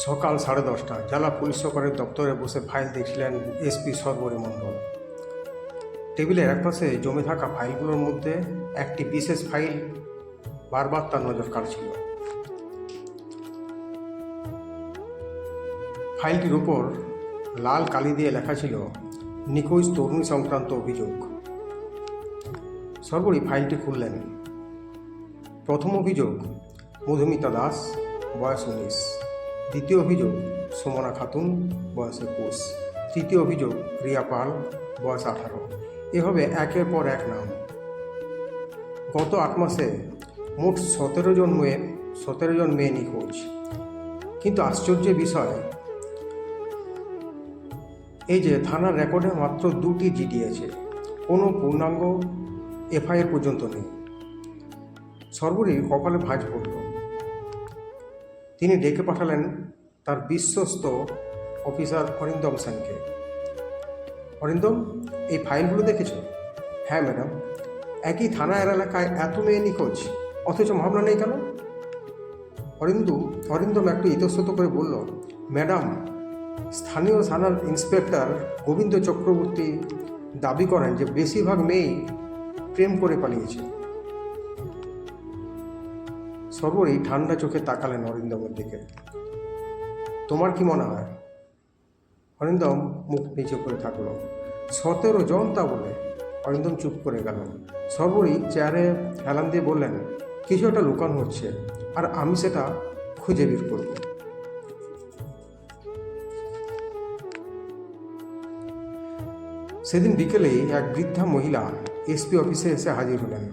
সকাল 10:30 জেলা পুলিশ সুপারের দপ্তরে বসে ফাইল দেখছিলেন এসপি সর্বরী মণ্ডল। টেবিলের একপাশে জমে থাকা ফাইলগুলোর মধ্যে একটি বিশেষ ফাইল বারবার তার নজর কাড়ছিল। ফাইলটির উপর লাল কালি দিয়ে লেখা ছিল নিখোঁজ তরুণী সংক্রান্ত অভিযোগ। সর্বরী ফাইলটি খুললেন। প্রথম অভিযোগ মধুমিতা দাস, বয়স 19। দ্বিতীয় অভিযোগ সুমনা খাতুন, বয়স 21। তৃতীয় অভিযোগ রিয়া পাল, বয়স 18। এভাবে একের পর এক নাম। গত 8 মাসে মোট 17 জন মেয়ে নিখোঁজ। কিন্তু আশ্চর্যের বিষয় এই যে থানার রেকর্ডে মাত্র 2টি জিডি আছে, কোনো পূর্ণাঙ্গ এফআইআর পর্যন্ত নেই। সর্বরী কপালে ভাঁজ পড়ল। তিনি ডেকে পাঠালেন তার বিশ্বস্ত অফিসার অরিন্দম সেনকে। অরিন্দম, এই ফাইলগুলো দেখেছ? হ্যাঁ ম্যাডাম। একই থানা এলাকায় এত মেয়ে নিখোঁজ, অথচ মামলা নেই কেন? অরিন্দম একটু ইতস্তত করে বলল, ম্যাডাম, স্থানীয় থানার ইন্সপেক্টর গোবিন্দ চক্রবর্তী দাবি করেন যে বেশিরভাগ মেয়েই প্রেম করে পালিয়েছে। সর্বরী ঠান্ডা চোখে তাকালেন অরিন্দমের দিকে। তোমার কি মনে হয়? অরিন্দম মুখ নিচু করে থাকলো। 17 জন তা বলে? অরিন্দম চুপ করে গেল। সর্বরী চেয়ারে হেলান দিয়ে বললেন, কিছু একটা লুকানো হচ্ছে, আর আমি সেটা খুঁজে বের করব। সেদিন বিকেলেই এক বৃদ্ধা মহিলা এসপি অফিসে এসে হাজির হলেন।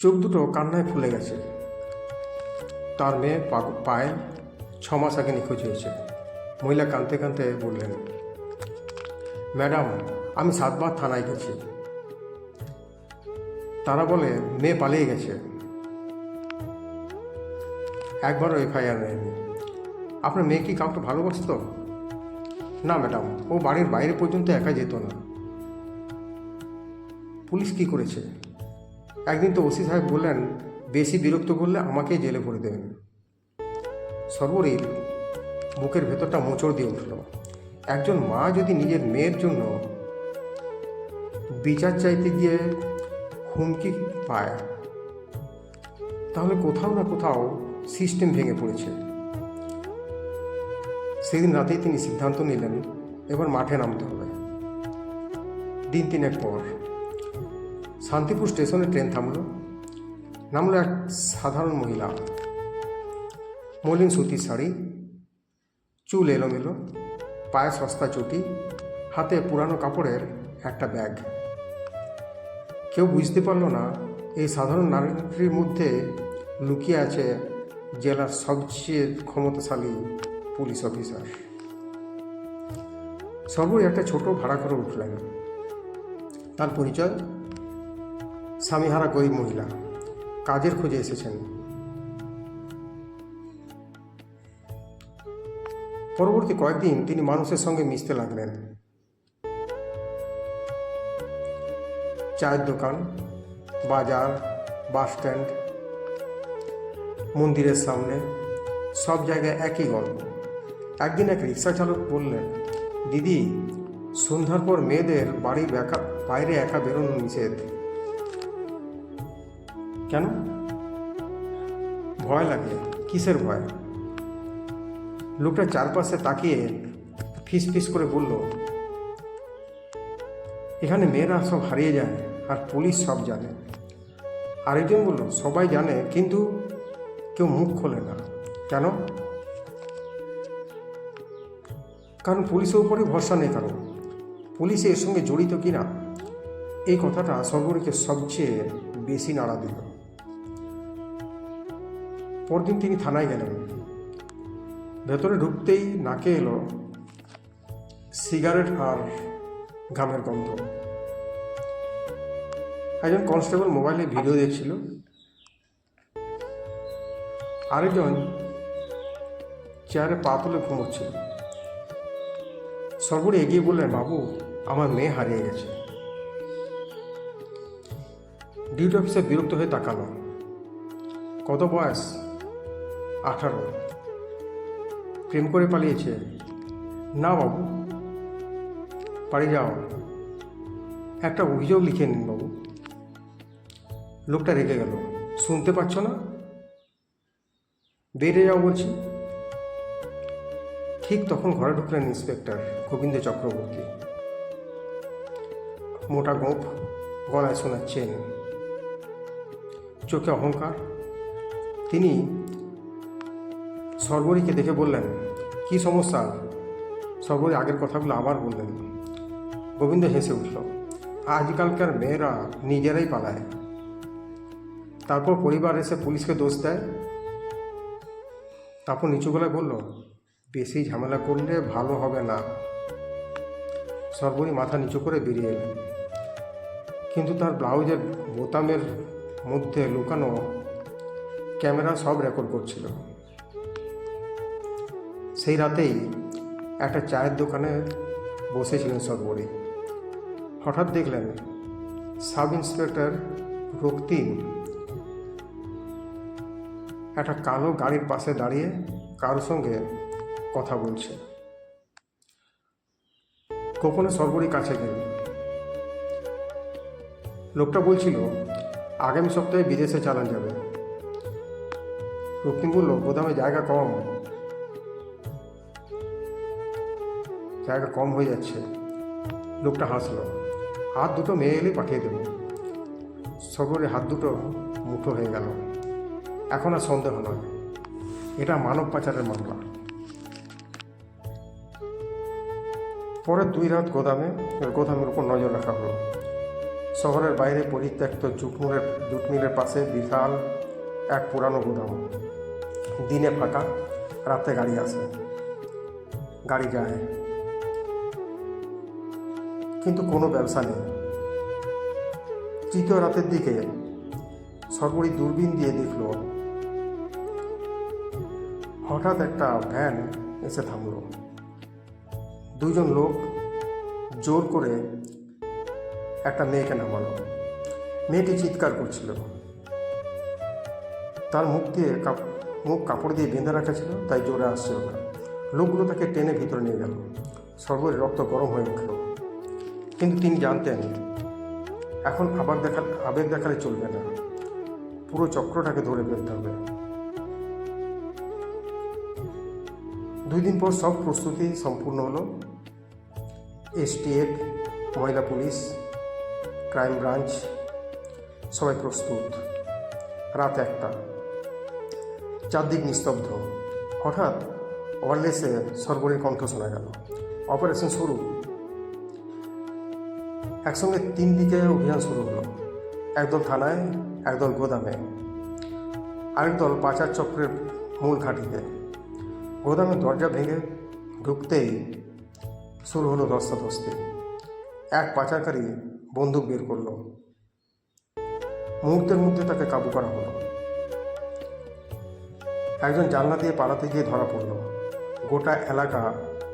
চোখ দুটো কান্নায় ফুলে গেছে। তার মেয়ে পায়েল 6 মাস আগে নিখোঁজ হয়েছে। মহিলা কাঁদতে কাঁদতে বললেন, ম্যাডাম, আমি 7 বার থানায় গেছি। তারা বলে মেয়ে পালিয়ে গেছে, একবারও এফআইআর নেয়নি। আপনার মেয়ে কি কাউকে ভালোবাসত? না ম্যাডাম, ও বাড়ির বাইরে পর্যন্ত একা যেত না। পুলিশ কি করেছে? একদিন তো ওসি সাহেব বললেন, বেশি বিরক্ত করলে আমাকেই জেলে ভরে দেবেন। সর্বরীর বুকের ভেতরটা মোচড় দিয়ে উঠল। একজন মা যদি নিজের মেয়ের জন্য বিচার চাইতে গিয়ে হুমকি পায়, তাহলে কোথাও না কোথাও সিস্টেম ভেঙে পড়েছে। সেদিন রাতেই তিনি সিদ্ধান্ত নিলেন, এবার মাঠে নামতে হবে। দিন 3 পর শান্তিপুর স্টেশনে ট্রেন নামলো এক সাধারণ মহিলা। মলিন সুতির শাড়ি, চুল এলোমেলো, পায়ে সস্তা চটি, হাতে পুরানো কাপড়ের একটা ব্যাগ। কেউ বুঝতে পারল না এই সাধারণ নারীর মধ্যে লুকিয়ে আছে জেলার সবচেয়ে ক্ষমতাশালী পুলিশ অফিসার। সর্বই একটা ছোট ভাড়া করে উঠলেন। তার পরিচয় স্বামীহারা গরিব মহিলা, কাজের খোঁজে এসেছেন। পরবর্তী কয়েকদিন তিনি মানুষের সঙ্গে মিশতে লাগলেন। চায়ের দোকান, বাজার, বাস স্ট্যান্ড, মন্দিরের সামনে, সব জায়গায় একই গল্প। একদিন এক রিক্সা চালক বললেন, দিদি, সন্ধ্যার পর মেয়েদের বাড়ির বাইরে একা বেরোনো নিষেধ। কেন? ভয় লাগে। কিসের ভয়? লোকটা চারপাশে তাকিয়ে ফিস ফিস করে বলল, এখানে মেয়েরা সব হারিয়ে যায় আর পুলিশ সব জানে। আরেকজন বলল, সবাই জানে কিন্তু কেউ মুখ খোলে না। কেন? কারণ পুলিশের উপরে ভরসা নেই। কারণ পুলিশ এর সঙ্গে জড়িত কিনা, এই কথাটা সর্বরীকে সবচেয়ে বেশি নাড়া দিল। পরদিন তিনি থানায় গেলেন। ভেতরে ঢুকতেই নাকে এলো সিগারেট আর ঘামের গন্ধ। একজন কনস্টেবল মোবাইলে ভিডিও দেখছিল, আরেকজন চেয়ারে পা তুলে ঘুমোচ্ছিল। সর্বরী এগিয়ে বললেন, বাবু, আমার মেয়ে হারিয়ে গেছে। ডিউটি অফিসার বিরক্ত হয়ে তাকালো। কত বয়স? 18। প্রেম করে পালিয়েছে? না বাবু, বাড়ি যাও, একটা অভিযোগ লিখে নিন বাবু। লোকটা রেগে গেল। শুনতে পাচ্ছ না? বেরিয়ে যাও বলছি। ঠিক তখন ঘরে ঢুকলেন ইন্সপেক্টর গোবিন্দ চক্রবর্তী। মোটা গোঁফ, গলায় সোনার চেন, চোখে অহংকার। তিনি সর্বরীকে দেখে বললেন, কি সমস্যা? সর্বরী আগের কথাগুলো আবার বললেন। গোবিন্দ হেসে উঠল। আজকালকার মেয়েরা নিজেরাই পালায়, তারপর পরিবার এসে পুলিশকে দোষ দেয়। তারপর নিচু গলায় বলল, বেশি ঝামেলা করলে ভালো হবে না। সর্বরী মাথা নিচু করে বেরিয়ে এলেন, কিন্তু তার ব্লাউজের বোতামের মধ্যে লুকানো ক্যামেরা সব রেকর্ড করছিল। সেই রাতেই একটা চায়ের দোকানে বসেছিলেন সর্বরী। হঠাৎ দেখলেন সাব ইন্সপেক্টর রক্তিম একটা কালো গাড়ির পাশে দাঁড়িয়ে কারোর সঙ্গে কথা বলছে। গোপনে সর্বরী কাছে গেল। লোকটা বলছিল, আগামী সপ্তাহে বিদেশে চালান যাবে। রক্তিম বলল, গোদামে জায়গা কম হয়ে যাচ্ছে। লোকটা হাসলো। হাত দুটো মেয়ে এলে পাঠিয়ে দেব। সর্বরীর হাত দুটো মুঠো হয়ে গেল। এখন আর সন্দেহ নয়, এটা মানব পাচারের মামলা। পরে 2 রাত গোদামের উপর নজর রাখা হলো। শহরের বাইরে পরিত্যক্ত জুট মিলের পাশে বিশাল এক পুরানো গোদাম। দিনে ফাঁকা, রাতে গাড়ি আসে, গাড়ি যায়, কিন্তু কোনো ব্যবসা নেই। 3য় রাতের দিকে সর্বরী দূরবীন দিয়ে দেখল, হঠাৎ একটা ভ্যান এসে থামল। 2 জন লোক জোর করে একটা মেয়েকে নামালো। মেয়েটি চিৎকার করছিল। তার মুখ কাপড় দিয়ে বেঁধে রাখা ছিল, তাই জোরে আসছিল না। লোকগুলো তাকে টেনে ভিতরে নিয়ে গেল। সর্বরীর রক্ত গরম হয়ে উঠল, কিন্তু তিনি জানতেন এখন আবেগ দেখালে চলবে না, পুরো চক্রটাকে ধরে ফেলতে হবে। 2 দিন পর সব প্রস্তুতি সম্পূর্ণ হলো। STF, মহিলা পুলিশ, ক্রাইম ব্রাঞ্চ সবাই প্রস্তুত। রাত 1টা, চারদিক নিস্তব্ধ। হঠাৎ ওয়্যারলেসে সর্বরীর কণ্ঠ শোনা গেল, অপারেশন শুরু। একসঙ্গে 3 দিকে অভিযান শুরু হলো। একদল থানায়, একদল গোদামে, আরেকদল পাচার চক্রের মূল ঘাঁটিতে। গোদামের দরজা ভেঙে ঢুকতেই শুরু হলো ধস্তাধস্তি। এক পাচারকারী বন্দুক বের করলো। মুহূর্তের মধ্যে তাকে কাবু করা হলো। একজন জানলা দিয়ে পালাতে গিয়ে ধরা পড়ল। গোটা এলাকা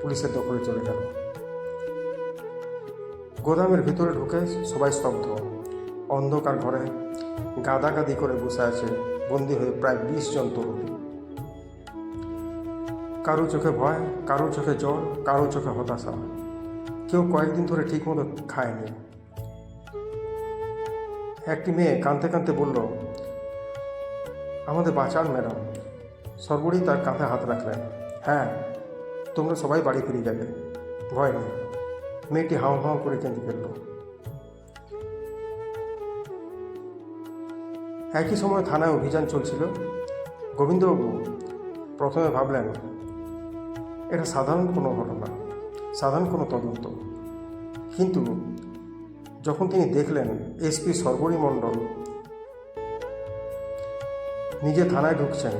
পুলিশের দখলে চলে গেল। গোদামের ভিতরে ঢুকে সবাই স্তব্ধ। অন্ধকার ঘরে গাদাগাদি করে বসে আছে বন্দী হয়ে প্রায় 20 জন তরুণী। কারো চোখে ভয়, কারো চোখে জল, কারো চোখে হতাশা। কেউ কয়েকদিন ধরে ঠিকমতো খায়নি। একটি মেয়ে কাঁদতে কাঁদতে বলল, আমাদের বাঁচান ম্যাডাম। সর্বরী তার কাঁধে হাত রাখলেন। হ্যাঁ, তোমরা সবাই বাড়ি ফিরে যাবে, ভয় নেই। মেয়েটি হাও হাও করে কেঁদে ফেলল। একই সময় থানায় অভিযান চলছিল। গোবিন্দবাবু প্রথমে ভাবলেন এটা সাধারণ কোনো ঘটনা, সাধারণ কোনো তদন্ত। কিন্তু যখন তিনি দেখলেন SP সর্বরী মণ্ডল নিজে থানায় ঢুকছেন,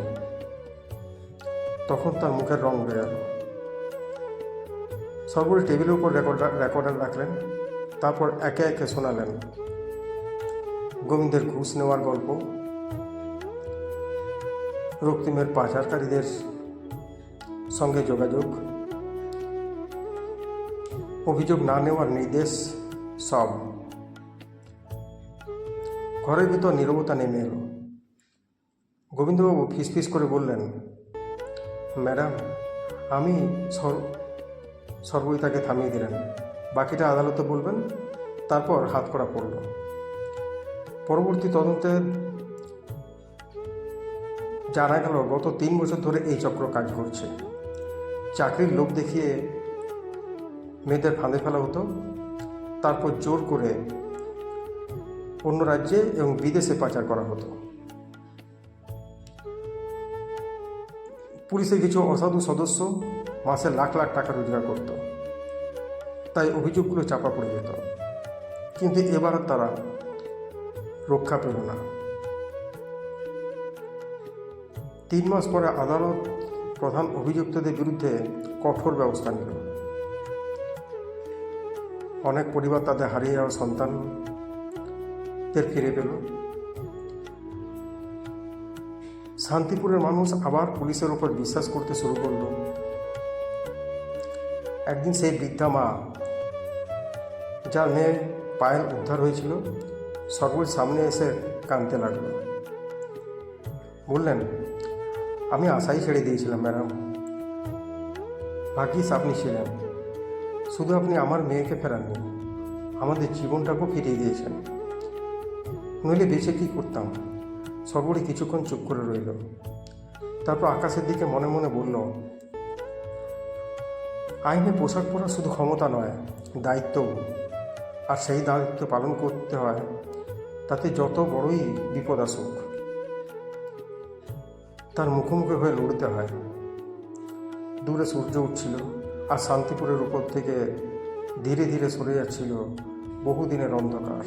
তখন তার মুখের রং উড়ে গেল। সর্বরী টেবিলের উপর রেকর্ডার রাখলেন। তারপর একে একে শোনালেন গোবিন্দের ঘুষ নেওয়ার গল্প, রক্তিমের পাচারকারীদের সঙ্গে যোগাযোগ, অভিযোগ না নেওয়ার নির্দেশ, সব। ঘরের ভিতর নীরবতা নেমে এলো। গোবিন্দবাবু ফিসফিস করে বললেন, ম্যাডাম, আমি সর্বই তাকে থামিয়ে দিলেন। বাকিটা আদালতে বলবেন। তারপর হাতকড়া পড়ল। পরবর্তী তদন্তে জানা গেল গত 3 বছর ধরে এই চক্র কাজ করছে। চাকরির লোভ দেখিয়ে মেয়েদের ফাঁদে ফেলা হতো, তারপর জোর করে অন্য রাজ্যে এবং বিদেশে পাচার করা হতো। পুলিশের কিছু অসাধু সদস্য মাসে লাখ লাখ টাকা রোজগার করত, তাই অভিযোগগুলো চাপা পড়ে যেত। কিন্তু এবার তারা রক্ষা পেল না। 3 মাস পরে আদালত প্রধান অভিযুক্তদের বিরুদ্ধে কঠোর ব্যবস্থা নিল। অনেক পরিবার তাদের হারিয়ে যাওয়া সন্তানদের ফিরে পেল। শান্তিপুরের মানুষ আবার পুলিশের ওপর বিশ্বাস করতে শুরু করল। একদিন সেই বৃদ্ধা মা, যার মেয়ে পায়েল উদ্ধার হয়েছিল, সর্বর সামনে এসে কাঁদতে লাগলো। বললেন, আমি আশাই ছেড়ে দিয়েছিলাম ম্যাডাম। ভাগ্যিস আপনি ছিলেন। শুধু আপনি আমার মেয়েকে ফেরাননি, আমাদের জীবনটাকেও ফিরিয়ে দিয়েছেন। নইলে বেঁচে কী করতাম। সর্বরই কিছুক্ষণ চুপ করে রইল। তারপর আকাশের দিকে মনে মনে বলল, আইনে পোশাক পরা শুধু ক্ষমতা নয়, দায়িত্বও। আর সেই দায়িত্ব পালন করতে হয়, তাতে যত বড়ই বিপদ আসুক তার মুখোমুখি হয়ে লড়তে হয়। দূরে সূর্য উঠছিল, আর শান্তিপুরের উপর থেকে ধীরে ধীরে সরে যাচ্ছিল বহুদিনের অন্ধকার।